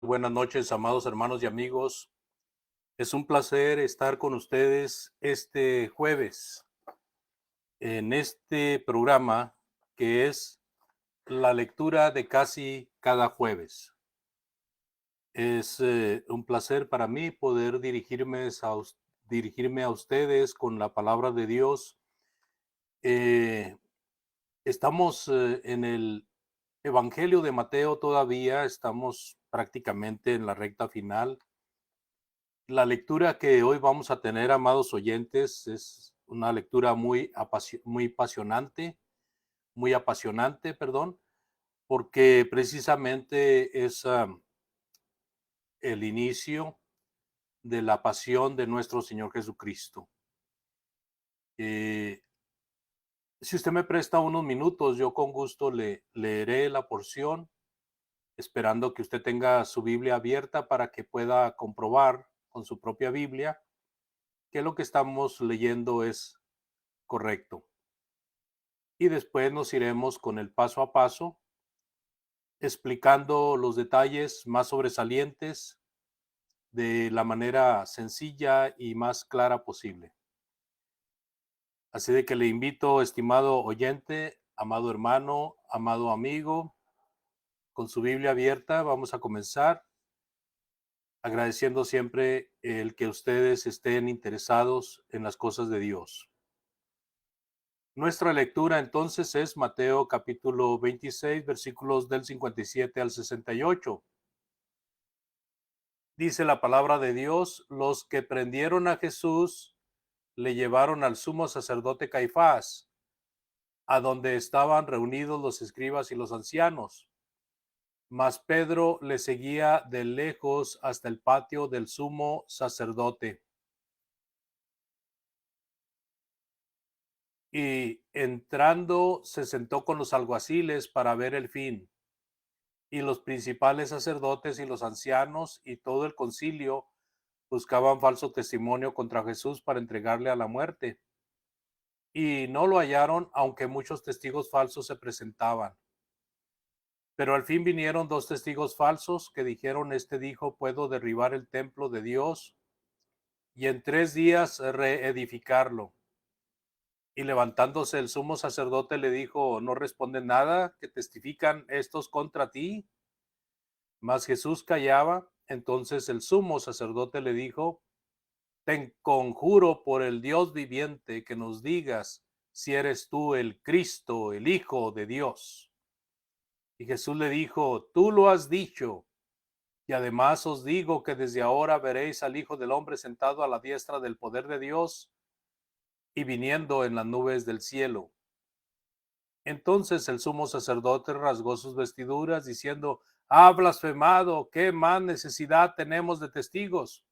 Buenas noches, amados hermanos y amigos. Es un placer estar con ustedes este jueves en este programa que es la lectura de casi cada jueves. Es un placer para mí poder dirigirme a ustedes con la palabra de Dios. Eh, Estamos en el Evangelio de Mateo todavía, estamos prácticamente en la recta final. La lectura que hoy vamos a tener, amados oyentes, es una lectura muy apasionante, perdón, porque precisamente es el inicio de la pasión de nuestro Señor Jesucristo. Eh, si usted me presta unos minutos, yo con gusto le leeré la porción, esperando que usted tenga su Biblia abierta para que pueda comprobar con su propia Biblia que lo que estamos leyendo es correcto. Y después nos iremos con el paso a paso, explicando los detalles más sobresalientes de la manera sencilla y más clara posible. Así de que le invito, estimado oyente, amado hermano, amado amigo, con su Biblia abierta, vamos a comenzar agradeciendo siempre el que ustedes estén interesados en las cosas de Dios. Nuestra lectura entonces es Mateo capítulo 26, versículos del 57 al 68. Dice la palabra de Dios: los que prendieron a Jesús le llevaron al sumo sacerdote Caifás, a donde estaban reunidos los escribas y los ancianos. Mas Pedro le seguía de lejos hasta el patio del sumo sacerdote. Y entrando se sentó con los alguaciles para ver el fin. Y los principales sacerdotes y los ancianos y todo el concilio buscaban falso testimonio contra Jesús para entregarle a la muerte. Y no lo hallaron, aunque muchos testigos falsos se presentaban. Pero al fin vinieron dos testigos falsos que dijeron: este dijo, puedo derribar el templo de Dios y en 3 días reedificarlo. Y levantándose el sumo sacerdote le dijo: ¿no responden nada que testifican estos contra ti? Mas Jesús callaba. Entonces el sumo sacerdote le dijo: te conjuro por el Dios viviente que nos digas si eres tú el Cristo, el Hijo de Dios. Y Jesús le dijo: tú lo has dicho. Y además os digo que desde ahora veréis al Hijo del Hombre sentado a la diestra del poder de Dios y viniendo en las nubes del cielo. Entonces el sumo sacerdote rasgó sus vestiduras diciendo: ha blasfemado, ¿qué más necesidad tenemos de testigos?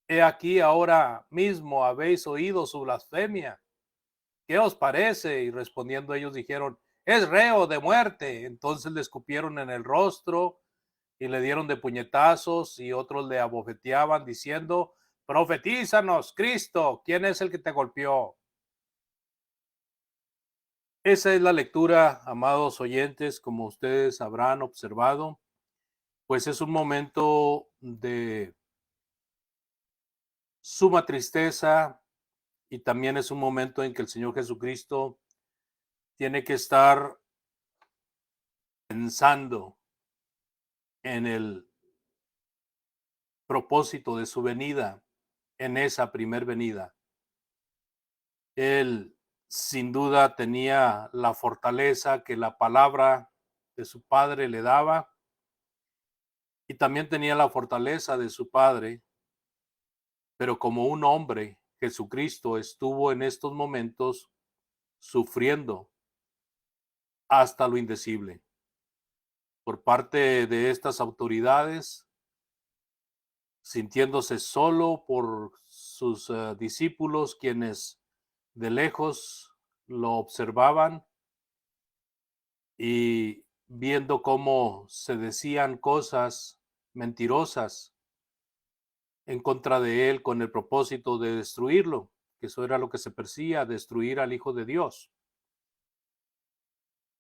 He aquí ahora mismo habéis oído su blasfemia. ¿Qué os parece? Y respondiendo ellos dijeron: es reo de muerte. Entonces le escupieron en el rostro y le dieron de puñetazos, y otros le abofeteaban diciendo: profetízanos, Cristo, ¿quién es el que te golpeó? Esa es la lectura, amados oyentes, como ustedes habrán observado, pues es un momento de suma tristeza y también es un momento en que el Señor Jesucristo tiene que estar pensando en el propósito de su venida, en esa primer venida. Él sin duda tenía la fortaleza que la palabra de su padre le daba, y también tenía la fortaleza de su padre, pero como un hombre, Jesucristo estuvo en estos momentos sufriendo hasta lo indecible por parte de estas autoridades, sintiéndose solo por sus discípulos, quienes de lejos lo observaban y viendo cómo se decían cosas mentirosas en contra de él con el propósito de destruirlo, que eso era lo que se perseguía, destruir al Hijo de Dios,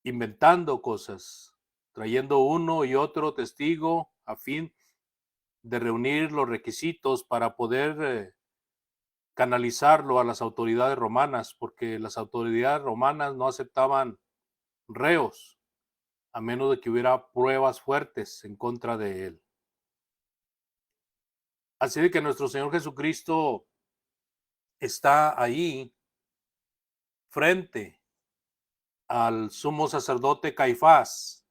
inventando cosas, trayendo uno y otro testigo a fin de reunir los requisitos para poder canalizarlo a las autoridades romanas, porque las autoridades romanas no aceptaban reos, a menos de que hubiera pruebas fuertes en contra de él. Así de que nuestro Señor Jesucristo está ahí frente al sumo sacerdote Caifás,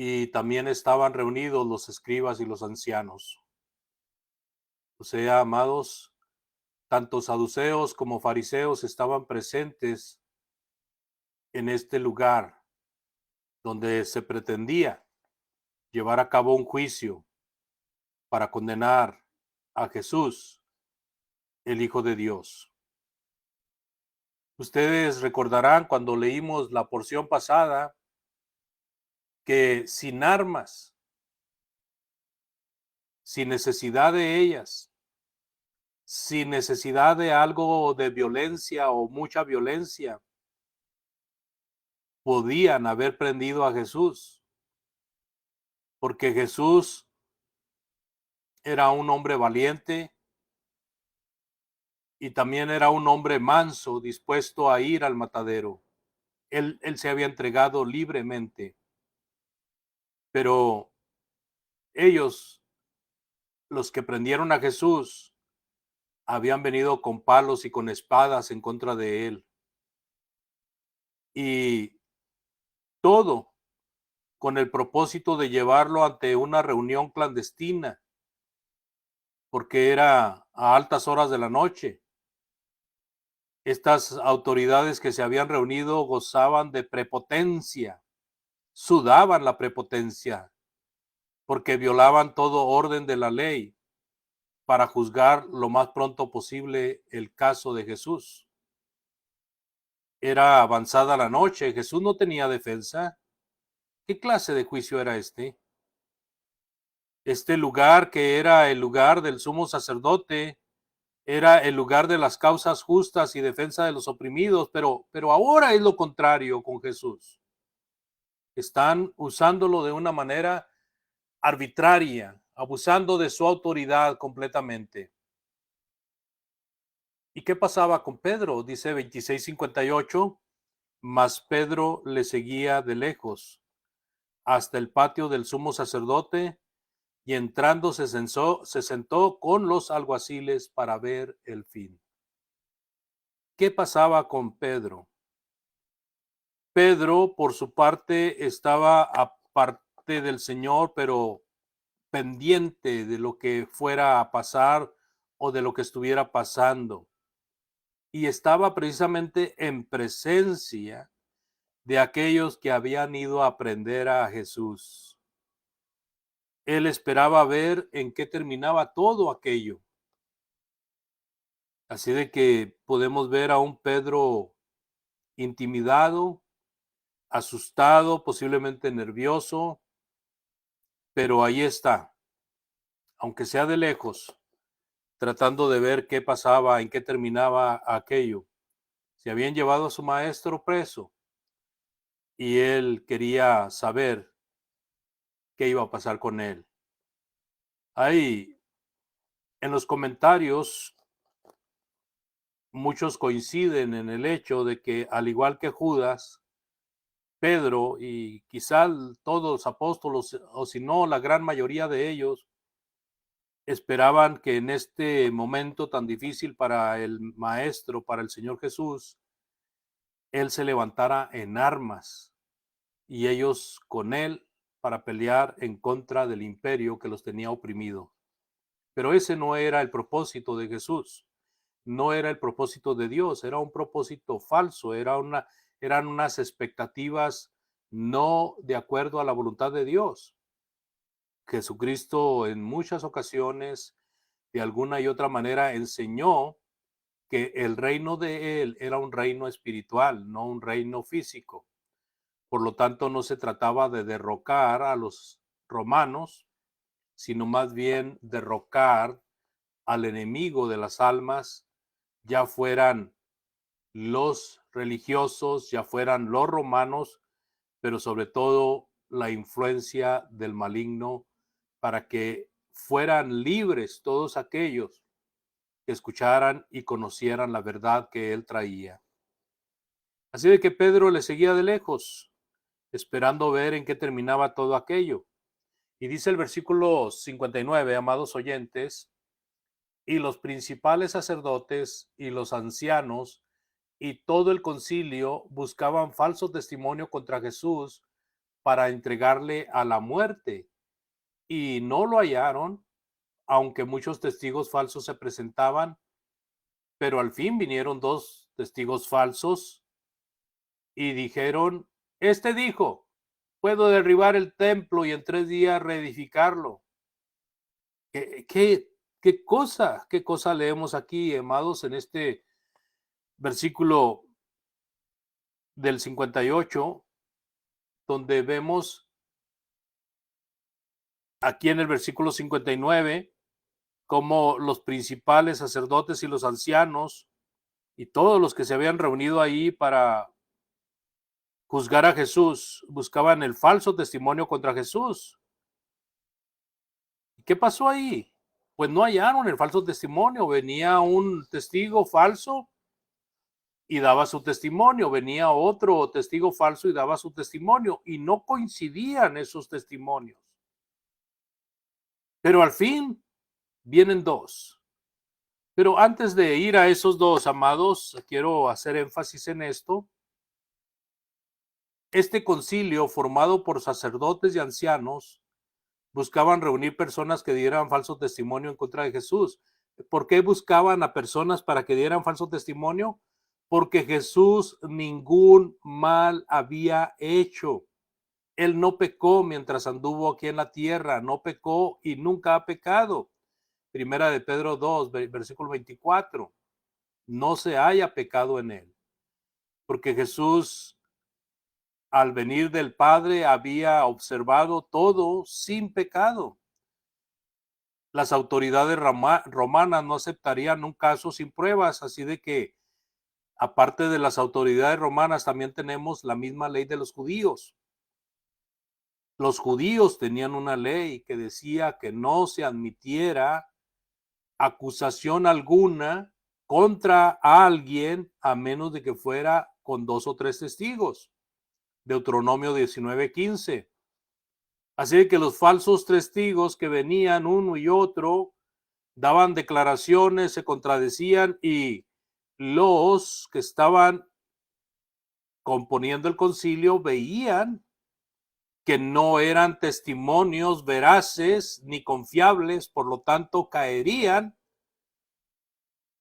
y también estaban reunidos los escribas y los ancianos. O sea, amados, tanto saduceos como fariseos estaban presentes en este lugar donde se pretendía llevar a cabo un juicio para condenar a Jesús, el Hijo de Dios. Ustedes recordarán cuando leímos la porción pasada que sin armas, sin necesidad de ellas, sin necesidad de algo de violencia o mucha violencia, podían haber prendido a Jesús, porque Jesús era un hombre valiente y también era un hombre manso, dispuesto a ir al matadero. Él se había entregado libremente, pero ellos, los que prendieron a Jesús, habían venido con palos y con espadas en contra de él. Y todo con el propósito de llevarlo ante una reunión clandestina, porque era a altas horas de la noche. Estas autoridades que se habían reunido gozaban de prepotencia, sudaban la prepotencia, porque violaban todo orden de la ley para juzgar lo más pronto posible el caso de Jesús. Era avanzada la noche, Jesús no tenía defensa. ¿Qué clase de juicio era este? Este lugar, que era el lugar del sumo sacerdote, era el lugar de las causas justas y defensa de los oprimidos, pero ahora es lo contrario con Jesús. Están usándolo de una manera arbitraria, abusando de su autoridad completamente. ¿Y qué pasaba con Pedro? Dice 26:58, mas Pedro le seguía de lejos hasta el patio del sumo sacerdote, y entrando se sentó con los alguaciles para ver el fin. ¿Qué pasaba con Pedro? Pedro, por su parte, estaba aparte del Señor, pero pendiente de lo que fuera a pasar o de lo que estuviera pasando. Y estaba precisamente en presencia de aquellos que habían ido a aprender a Jesús. Él esperaba ver en qué terminaba todo aquello. Así de que podemos ver a un Pedro intimidado, asustado, posiblemente nervioso, pero ahí está, aunque sea de lejos, tratando de ver qué pasaba, en qué terminaba aquello. Se habían llevado a su maestro preso y él quería saber qué iba a pasar con él. Ahí, en los comentarios, muchos coinciden en el hecho de que, al igual que Judas, Pedro y quizá todos los apóstoles, o si no, la gran mayoría de ellos, esperaban que en este momento tan difícil para el Maestro, para el Señor Jesús, Él se levantara en armas y ellos con Él para pelear en contra del imperio que los tenía oprimido. Pero ese no era el propósito de Jesús, no era el propósito de Dios, era un propósito falso, eran unas expectativas no de acuerdo a la voluntad de Dios. Jesucristo en muchas ocasiones, de alguna y otra manera, enseñó que el reino de Él era un reino espiritual, no un reino físico. Por lo tanto, no se trataba de derrocar a los romanos, sino más bien derrocar al enemigo de las almas, ya fueran los religiosos, ya fueran los romanos, pero sobre todo la influencia del maligno para que fueran libres todos aquellos que escucharan y conocieran la verdad que él traía. Así de que Pedro le seguía de lejos, esperando ver en qué terminaba todo aquello. Y dice el versículo 59, amados oyentes, y los principales sacerdotes y los ancianos y todo el concilio buscaban falso testimonio contra Jesús para entregarle a la muerte, y no lo hallaron, aunque muchos testigos falsos se presentaban, pero al fin vinieron dos testigos falsos y dijeron, este dijo, puedo derribar el templo y en 3 días reedificarlo. ¿Qué cosa leemos aquí, amados, en este versículo del 58, donde vemos aquí en el versículo 59 como los principales sacerdotes y los ancianos y todos los que se habían reunido ahí para juzgar a Jesús buscaban el falso testimonio contra Jesús? ¿Qué pasó ahí? Pues no hallaron el falso testimonio. Venía un testigo falso y daba su testimonio, venía otro testigo falso y daba su testimonio, y no coincidían esos testimonios. Pero al fin vienen dos. Pero antes de ir a esos dos, amados, quiero hacer énfasis en esto. Este concilio, formado por sacerdotes y ancianos, buscaban reunir personas que dieran falso testimonio en contra de Jesús. ¿Por qué buscaban a personas para que dieran falso testimonio? Porque Jesús ningún mal había hecho. Él no pecó mientras anduvo aquí en la tierra, no pecó y nunca ha pecado. Primera de Pedro 2, versículo 24. No se haya pecado en él, porque Jesús al venir del Padre había observado todo sin pecado. Las autoridades romanas no aceptarían un caso sin pruebas, así de que aparte de las autoridades romanas también tenemos la misma ley de los judíos. Los judíos tenían una ley que decía que no se admitiera acusación alguna contra alguien a menos de que fuera con 2 o 3 testigos. Deuteronomio 19:15. Así que los falsos testigos que venían uno y otro daban declaraciones, se contradecían y los que estaban componiendo el concilio veían que no eran testimonios veraces ni confiables, por lo tanto caerían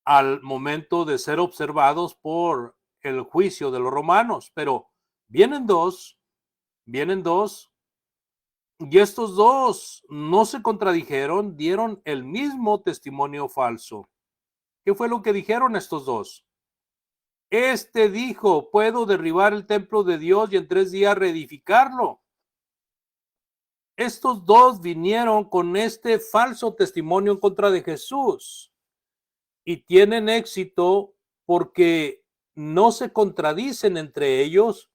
al momento de ser observados por el juicio de los romanos. Pero vienen dos, y estos dos no se contradijeron, dieron el mismo testimonio falso. ¿Qué fue lo que dijeron estos dos? Este dijo, puedo derribar el templo de Dios y en 3 días reedificarlo. Estos dos vinieron con este falso testimonio en contra de Jesús y tienen éxito porque no se contradicen entre ellos,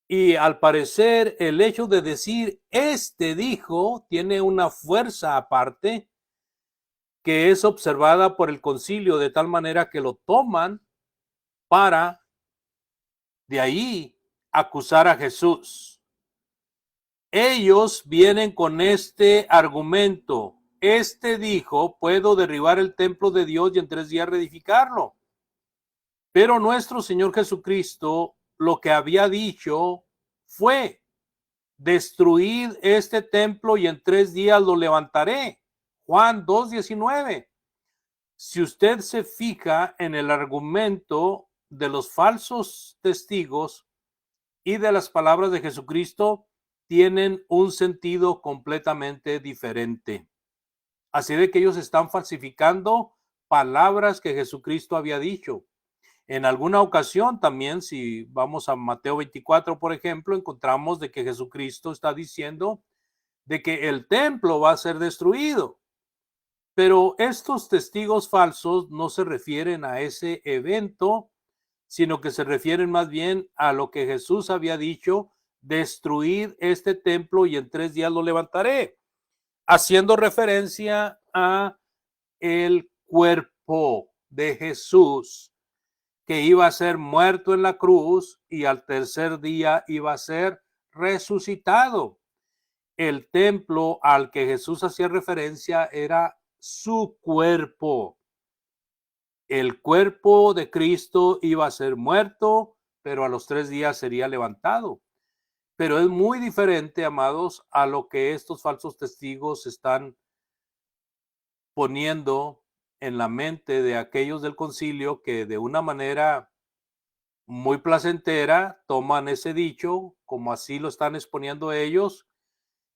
y al parecer el hecho de decir este dijo tiene una fuerza aparte que es observada por el concilio, de tal manera que lo toman para de ahí acusar a Jesús. Ellos vienen con este argumento. Este dijo, puedo derribar el templo de Dios y en 3 días reedificarlo. Pero nuestro Señor Jesucristo lo que había dicho fue, destruid este templo y en 3 días lo levantaré. Juan 2:19. Si usted se fija en el argumento de los falsos testigos y de las palabras de Jesucristo, tienen un sentido completamente diferente. Así de que ellos están falsificando palabras que Jesucristo había dicho. En alguna ocasión también, si vamos a Mateo 24, por ejemplo, encontramos de que Jesucristo está diciendo de que el templo va a ser destruido. Pero estos testigos falsos no se refieren a ese evento, sino que se refieren más bien a lo que Jesús había dicho, destruir este templo y en 3 días lo levantaré. haciendo referencia a el cuerpo de Jesús, que iba a ser muerto en la cruz y al tercer día iba a ser resucitado. El templo al que Jesús hacía referencia era su cuerpo. El cuerpo de Cristo iba a ser muerto, pero a los 3 días sería levantado. Pero es muy diferente, amados, a lo que estos falsos testigos están poniendo en la mente de aquellos del concilio, que de una manera muy placentera toman ese dicho, como así lo están exponiendo ellos.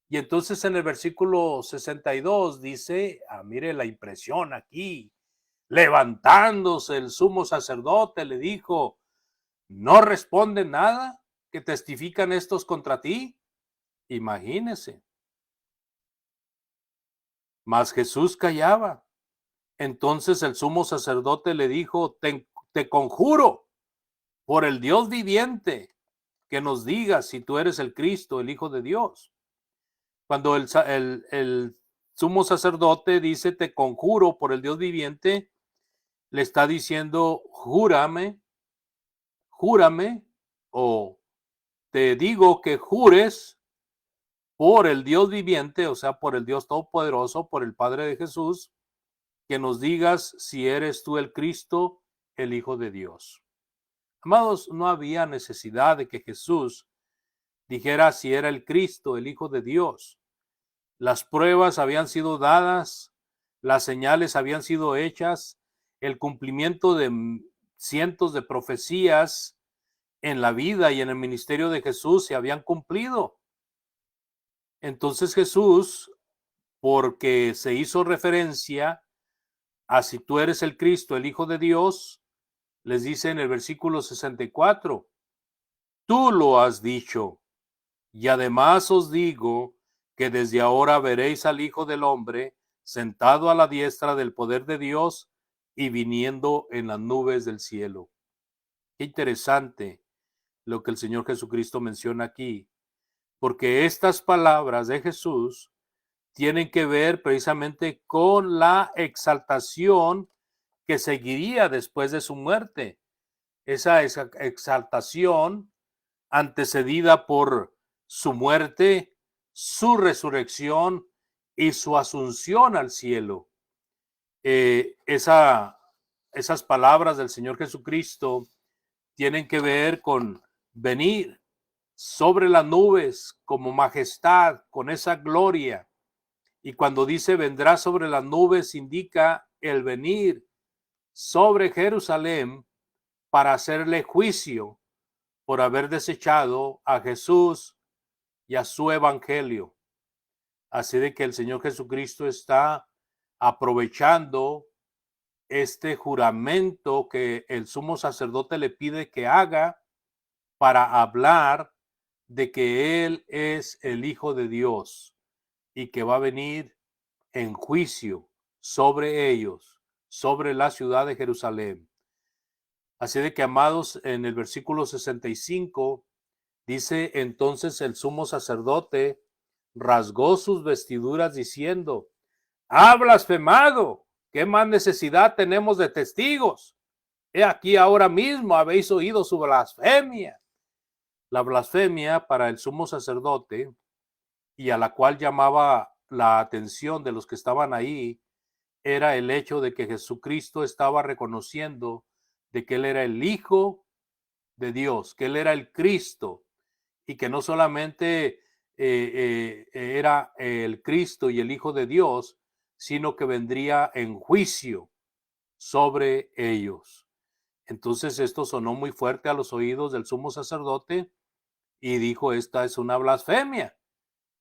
Y entonces en el versículo 62 dice, mire la impresión aquí, levantándose el sumo sacerdote le dijo, ¿no responde nada que testifican estos contra ti? Imagínese. Mas Jesús callaba. Entonces el sumo sacerdote le dijo, te conjuro por el Dios viviente que nos digas si tú eres el Cristo, el Hijo de Dios. Cuando el sumo sacerdote dice, te conjuro por el Dios viviente, le está diciendo, júrame, júrame, o te digo que jures por el Dios viviente, o sea, por el Dios todopoderoso, por el Padre de Jesús, que nos digas si eres tú el Cristo, el Hijo de Dios. Amados, no había necesidad de que Jesús dijera si era el Cristo, el Hijo de Dios. Las pruebas habían sido dadas, las señales habían sido hechas, el cumplimiento de cientos de profecías en la vida y en el ministerio de Jesús se habían cumplido. Entonces Jesús, porque se hizo referencia a si tú eres el Cristo, el Hijo de Dios, les dice en el versículo 64, tú lo has dicho, y además os digo que desde ahora veréis al Hijo del Hombre sentado a la diestra del poder de Dios y viniendo en las nubes del cielo. Qué interesante lo que el Señor Jesucristo menciona aquí, porque estas palabras de Jesús tienen que ver precisamente con la exaltación que seguiría después de su muerte. Esa exaltación antecedida por su muerte, su resurrección y su asunción al cielo. Esas palabras del Señor Jesucristo tienen que ver con venir sobre las nubes como majestad, con esa gloria. Y cuando dice vendrá sobre las nubes, indica el venir sobre Jerusalén para hacerle juicio por haber desechado a Jesús y a su evangelio. Así de que el Señor Jesucristo está aprovechando este juramento que el sumo sacerdote le pide que haga para hablar de que Él es el Hijo de Dios y que va a venir en juicio sobre ellos, sobre la ciudad de Jerusalén. Así de que, amados, en el versículo 65 dice, entonces el sumo sacerdote rasgó sus vestiduras diciendo, ¡ha blasfemado! ¿Qué más necesidad tenemos de testigos? He aquí ahora mismo habéis oído su blasfemia. La blasfemia para el sumo sacerdote, y a la cual llamaba la atención de los que estaban ahí, era el hecho de que Jesucristo estaba reconociendo de que Él era el Hijo de Dios, que Él era el Cristo, y que no solamente era el Cristo y el Hijo de Dios, sino que vendría en juicio sobre ellos. Entonces esto sonó muy fuerte a los oídos del sumo sacerdote y dijo, esta es una blasfemia.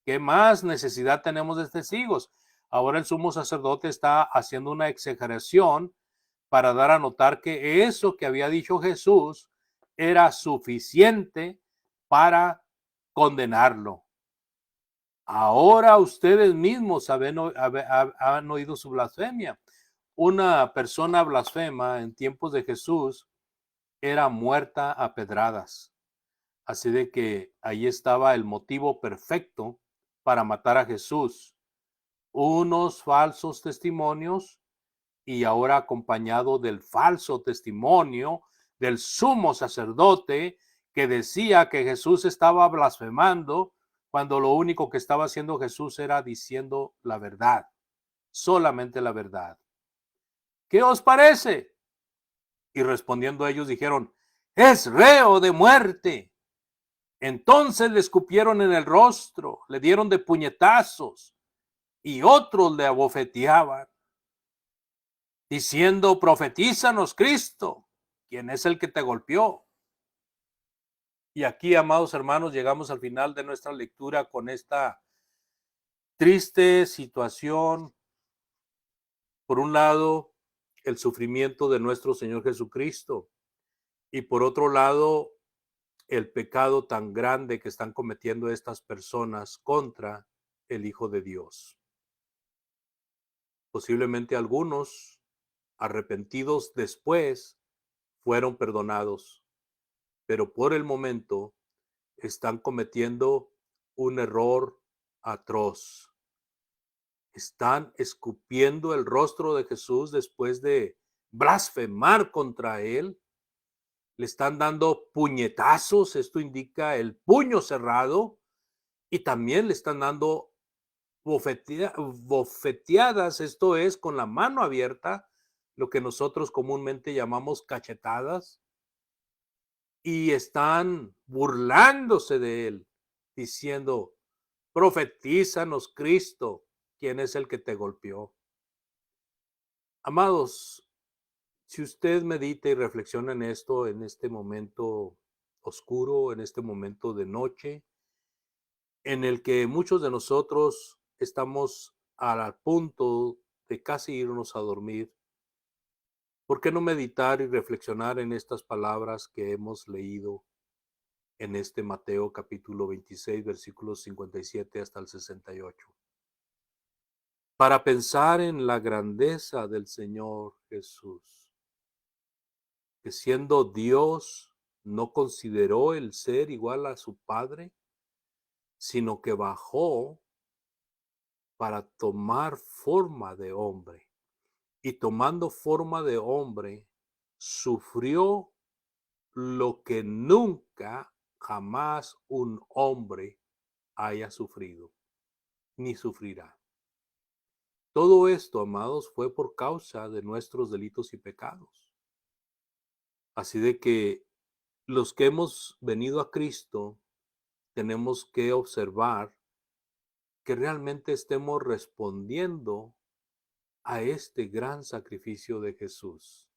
¿Qué más necesidad tenemos de testigos? Ahora el sumo sacerdote está haciendo una exageración para dar a notar que eso que había dicho Jesús era suficiente para condenarlo. Ahora ustedes mismos han oído su blasfemia. Una persona blasfema en tiempos de Jesús era muerta a pedradas. Así de que ahí estaba el motivo perfecto para matar a Jesús. unos falsos testimonios y ahora acompañado del falso testimonio del sumo sacerdote que decía que Jesús estaba blasfemando cuando lo único que estaba haciendo Jesús era diciendo la verdad, solamente la verdad. ¿Qué os parece? Y respondiendo ellos dijeron, es reo de muerte. Entonces le escupieron en el rostro, le dieron de puñetazos y otros le abofeteaban, diciendo, profetízanos Cristo, ¿quién es el que te golpeó? Y aquí, amados hermanos, llegamos al final de nuestra lectura con esta triste situación. Por un lado, el sufrimiento de nuestro Señor Jesucristo y por otro lado, el pecado tan grande que están cometiendo estas personas contra el Hijo de Dios. Posiblemente algunos, arrepentidos después, fueron perdonados, pero por el momento están cometiendo un error atroz. Están escupiendo el rostro de Jesús después de blasfemar contra él. Le están dando puñetazos, esto indica el puño cerrado, y también le están dando bofeteadas, esto es con la mano abierta, lo que nosotros comúnmente llamamos cachetadas, y están burlándose de él, diciendo, profetízanos Cristo, ¿quién es el que te golpeó? Amados, si usted medita y reflexiona en esto, en este momento oscuro, en este momento de noche, en el que muchos de nosotros estamos al punto de casi irnos a dormir, ¿por qué no meditar y reflexionar en estas palabras que hemos leído en este Mateo capítulo 26, versículos 57 hasta el 68? Para pensar en la grandeza del Señor Jesús, que siendo Dios no consideró el ser igual a su Padre, sino que bajó para tomar forma de hombre. Y tomando forma de hombre, sufrió lo que nunca, jamás un hombre haya sufrido, ni sufrirá. Todo esto, amados, fue por causa de nuestros delitos y pecados. Así de que los que hemos venido a Cristo tenemos que observar que realmente estemos respondiendo a este gran sacrificio de Jesús.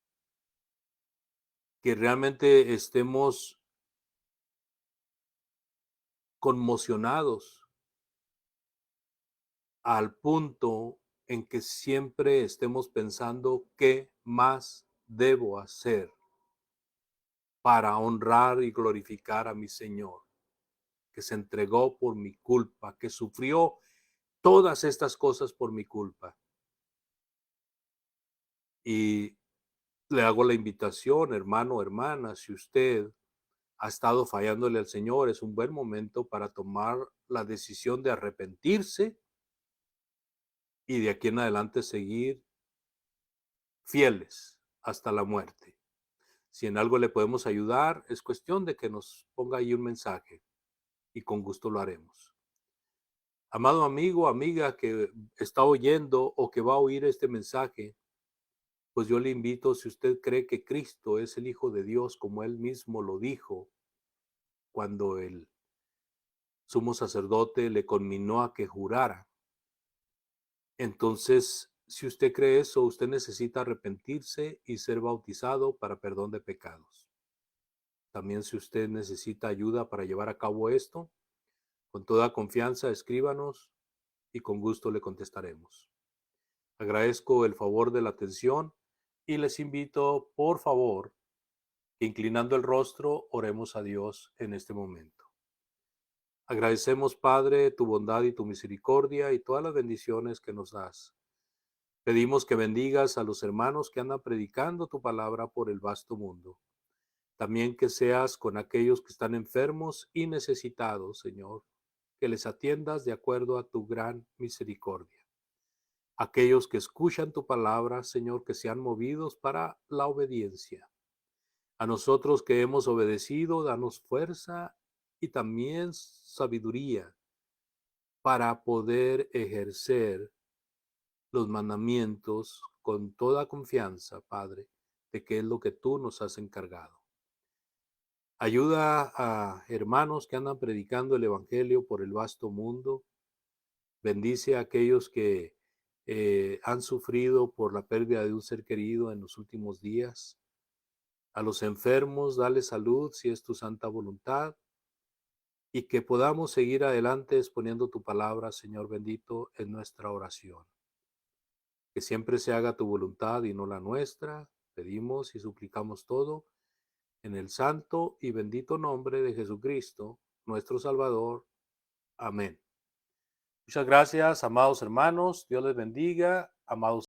Que realmente estemos conmocionados al punto en que siempre estemos pensando qué más debo hacer para honrar y glorificar a mi Señor, que se entregó por mi culpa, que sufrió todas estas cosas por mi culpa. Y le hago la invitación, hermano, hermana, si usted ha estado fallándole al Señor, es un buen momento para tomar la decisión de arrepentirse y de aquí en adelante seguir fieles hasta la muerte. Si en algo le podemos ayudar, es cuestión de que nos ponga ahí un mensaje y con gusto lo haremos. Amado amigo, amiga que está oyendo o que va a oír este mensaje, pues yo le invito, si usted cree que Cristo es el Hijo de Dios, como Él mismo lo dijo, cuando el sumo sacerdote le conminó a que jurara. Entonces, si usted cree eso, usted necesita arrepentirse y ser bautizado para perdón de pecados. También si usted necesita ayuda para llevar a cabo esto, con toda confianza escríbanos y con gusto le contestaremos. Agradezco el favor de la atención y les invito, por favor, que inclinando el rostro, oremos a Dios en este momento. Agradecemos, Padre, tu bondad y tu misericordia y todas las bendiciones que nos das. Pedimos que bendigas a los hermanos que andan predicando tu palabra por el vasto mundo. También que seas con aquellos que están enfermos y necesitados, Señor, que les atiendas de acuerdo a tu gran misericordia. aquellos que escuchan tu palabra, Señor, que sean movidos para la obediencia. A nosotros que hemos obedecido, danos fuerza y también sabiduría para poder ejercer los mandamientos con toda confianza, Padre, de que es lo que tú nos has encargado. Ayuda a hermanos que andan predicando el Evangelio por el vasto mundo. Bendice a aquellos que han sufrido por la pérdida de un ser querido en los últimos días. A los enfermos, dale salud si es tu santa voluntad. Y que podamos seguir adelante exponiendo tu palabra, Señor bendito, en nuestra oración. Que siempre se haga tu voluntad y no la nuestra. Pedimos y suplicamos todo en el santo y bendito nombre de Jesucristo, nuestro Salvador. Amén. Muchas gracias, amados hermanos. Dios les bendiga, amados.